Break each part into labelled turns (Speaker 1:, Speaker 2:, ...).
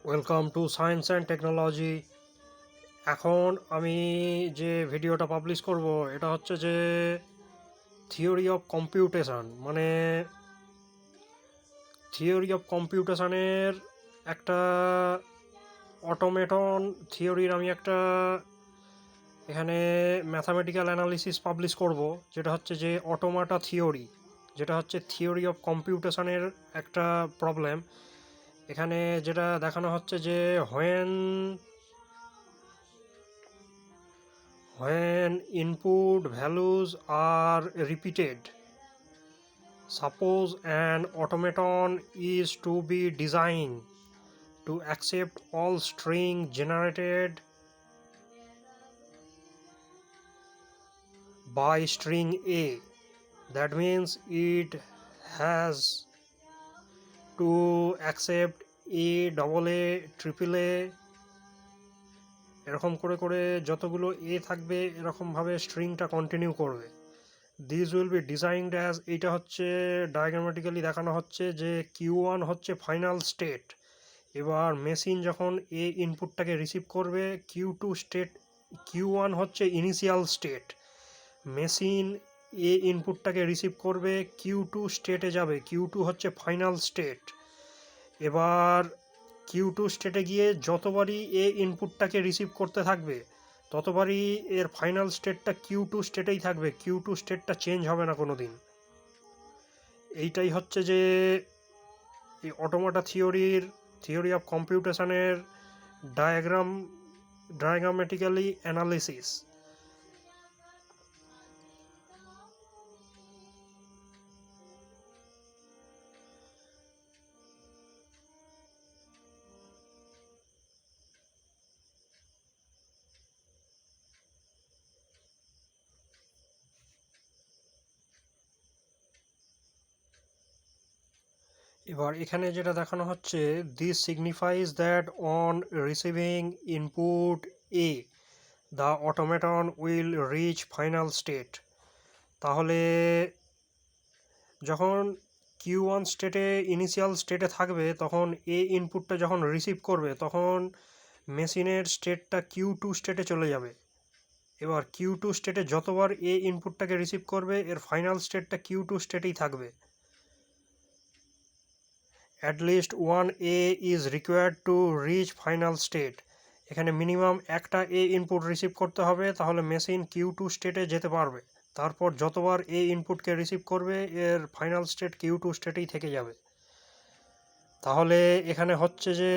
Speaker 1: Welcome to science and technology. এখন আমি যে ভিডিওটা পাবলিশ করব এটা হচ্ছে যে থিওরি অফ কম্পিউটেশন, মানে থিওরি অফ কম্পিউটেশনের একটা অটোমেটন থিওরির আমি একটা এখানে ম্যাথামেটিক্যাল অ্যানালিসিস পাবলিশ করব, যেটা হচ্ছে যে অটোমাটা থিওরি, যেটা হচ্ছে থিওরি অফ কম্পিউটেশনের একটা প্রবলেম। এখানে যেটা দেখানো হচ্ছে যে when input values are repeated, suppose an automaton is to be designed to accept all string generated by string A. That means it has to accept A, double A, triple A, এরকম করে করে যতগুলো এ থাকবে এরকমভাবে স্ট্রিংটা continue করবে। This will be designed as, এইটা হচ্ছে ডায়াগ্রামেটিক্যালি দেখানো হচ্ছে যে Q1 হচ্ছে ফাইনাল স্টেট। এবার মেশিন যখন এ ইনপুটটাকে রিসিভ করবে, Q1 হচ্ছে ইনিশিয়াল স্টেট। মেশিন এ ইনপুটটাকে রিসিভ করবে, Q2 স্টেটে যাবে, Q2 হচ্ছে ফাইনাল স্টেট। এবার Q2 স্টেটে গিয়ে যতবারই এ ইনপুটটাকে রিসিভ করতে থাকবে ততবারই এর ফাইনাল স্টেটটা Q2 স্টেটেই থাকবে, Q2 স্টেটটা চেঞ্জ হবে না কোনো দিন। এইটাই হচ্ছে যে এই অটোমাটা থিওরি অফ কম্পিউটেশনের ডায়াগ্রামেটিক্যালি অ্যানালিসিস। এবার এখানে যেটা দেখানো হচ্ছে, this signifies that on receiving input a the automaton will reach final state. তাহলে যখন Q1 স্টেটে ইনিশিয়াল স্টেটে থাকবে তখন এ ইনপুটটা যখন রিসিভ করবে তখন মেশিনের স্টেটটা Q2 স্টেটে চলে যাবে। এবার Q2 স্টেটে যতবার এ ইনপুটটাকে রিসিভ করবে এর ফাইনাল স্টেটটা Q2 স্টেটেই থাকবে। At least one A is required to reach final state. এখানে মিনিমাম একটা এ ইনপুট রিসিভ করতে হবে, তাহলে মেশিন Q2 স্টেটে যেতে পারবে। তারপর যতবার এ ইনপুটকে রিসিভ করবে এর ফাইনাল স্টেট Q2 স্টেটেই থেকে যাবে। তাহলে এখানে হচ্ছে যে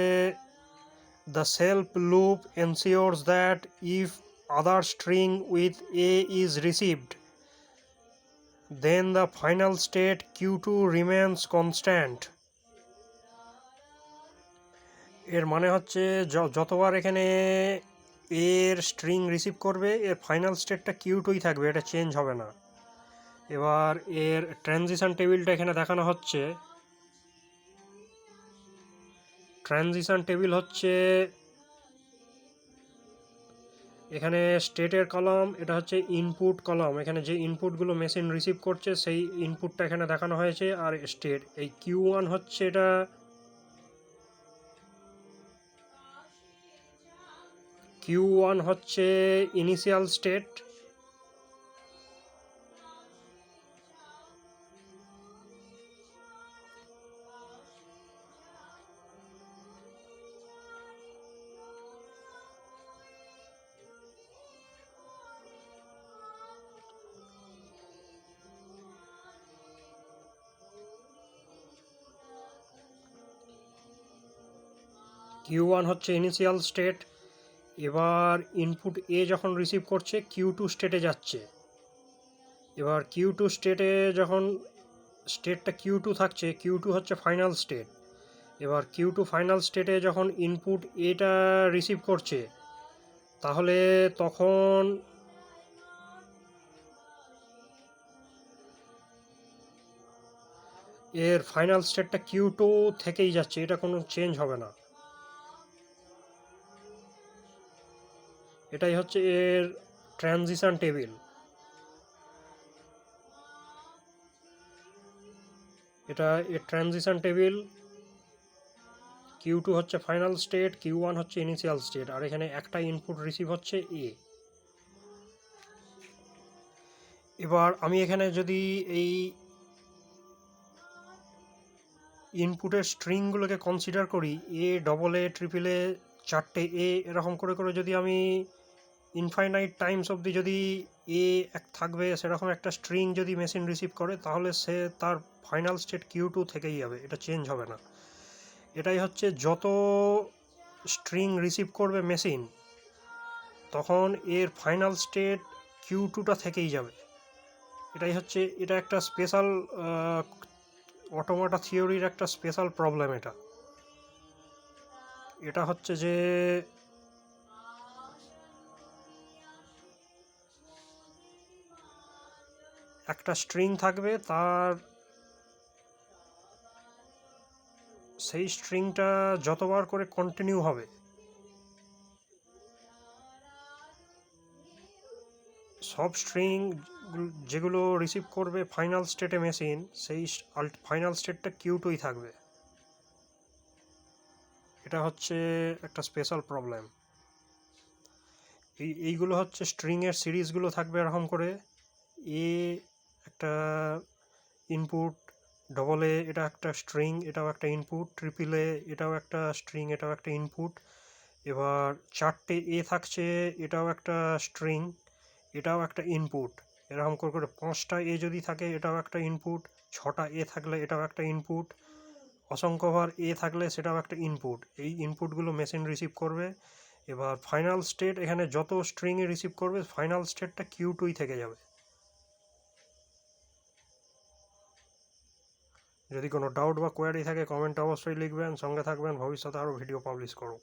Speaker 1: the self loop ensures that if other string with A is received then the final state Q2 remains constant. এর মানে হচ্ছে যতবার এখানে এর স্ট্রিং রিসিভ করবে এর ফাইনাল স্টেটটা Q2ই থাকবে, এটা চেঞ্জ হবে না। এবার এর ট্রানজিশন টেবিলটা এখানে দেখানো হচ্ছে। ট্রানজিশন টেবিল হচ্ছে এখানে স্টেটের কলাম, এটা হচ্ছে ইনপুট কলাম। এখানে যে ইনপুটগুলো মেশিন রিসিভ করছে সেই ইনপুটটা এখানে দেখানো হয়েছে, আর স্টেট এই Q1 হচ্ছে এটা Q1 হচ্ছে ইনিশিয়াল স্টেট। Q1 হচ্ছে ইনিশিয়াল স্টেট। এবার ইনপুট এ যখন রিসিভ করছে Q2 স্টেটে যাচ্ছে। এবার Q2 স্টেটে যখন স্টেটটা Q2 থাকছে, Q2 হচ্ছে ফাইনাল স্টেট। এবার Q2 ফাইনাল স্টেটে যখন ইনপুট এটা রিসিভ করছে তাহলে তখন এর ফাইনাল স্টেটটা Q2 থেকেই যাচ্ছে, এটা কোনো চেঞ্জ হবে না। এটাই হচ্ছে এর ট্রানজিশন টেবিল। এটা এর ট্রানজিশন টেবিল। Q2 হচ্ছে ফাইনাল স্টেট, Q1 হচ্ছে ইনিশিয়াল স্টেট, আর এখানে একটা ইনপুট রিসিভ হচ্ছে A। এবার আমি এখানে যদি এই ইনপুটের স্ট্রিংগুলোকে কনসিডার করি, A, double A, triple A, চারটে A, এরকম করে করে যদি আমি ইনফাইনাইট টাইমস অবধি যদি A থাকবে সেরকম একটা স্ট্রিং যদি মেশিন রিসিভ করে, তাহলে সে তার ফাইনাল স্টেট Q2 থেকেই যাবে, এটা চেঞ্জ হবে না। এটাই হচ্ছে যত স্ট্রিং রিসিভ করবে মেশিন, তখন এর ফাইনাল স্টেট Q2টা থেকেই যাবে। এটাই হচ্ছে, এটা একটা স্পেশাল অটোমাটা থিওরির একটা স্পেশাল প্রবলেম। এটা হচ্ছে যে একটা স্ট্রিং থাকবে, তার সেই স্ট্রিংটা যতবার করে কন্টিনিউ হবে, সব স্ট্রিং যেগুলো রিসিভ করবে ফাইনাল স্টেটে মেশিন, সেই ফাইনাল স্টেটটা Q2ই থাকবে। এটা হচ্ছে একটা স্পেশাল প্রবলেম। এইগুলো হচ্ছে স্ট্রিংয়ের সিরিজগুলো থাকবে এরকম করে, এ একটা ইনপুট, ডবল এ এটা একটা স্ট্রিং, এটাও একটা ইনপুট, ট্রিপল এ এটাও একটা স্ট্রিং, এটাও একটা ইনপুট। এবার চারটে এ থাকছে, এটাও একটা স্ট্রিং, এটাও একটা ইনপুট। এরকম করে করে পাঁচটা এ যদি থাকে, এটাও একটা ইনপুট। ছটা এ থাকলে এটাও একটা ইনপুট। অসংখ্যবার এ থাকলে সেটাও একটা ইনপুট। এই ইনপুটগুলো মেশিন রিসিভ করবে। এবার ফাইনাল স্টেট, এখানে যত স্ট্রিংয়ে রিসিভ করবে ফাইনাল স্টেটটা Q2ই থেকে যাবে। যদি কোনো ডাউট বা কোয়ারি থাকে কমেন্টে অবশ্যই লিখবেন, সঙ্গে থাকবেন, ভবিষ্যতে আরও ভিডিও পাবলিশ করব।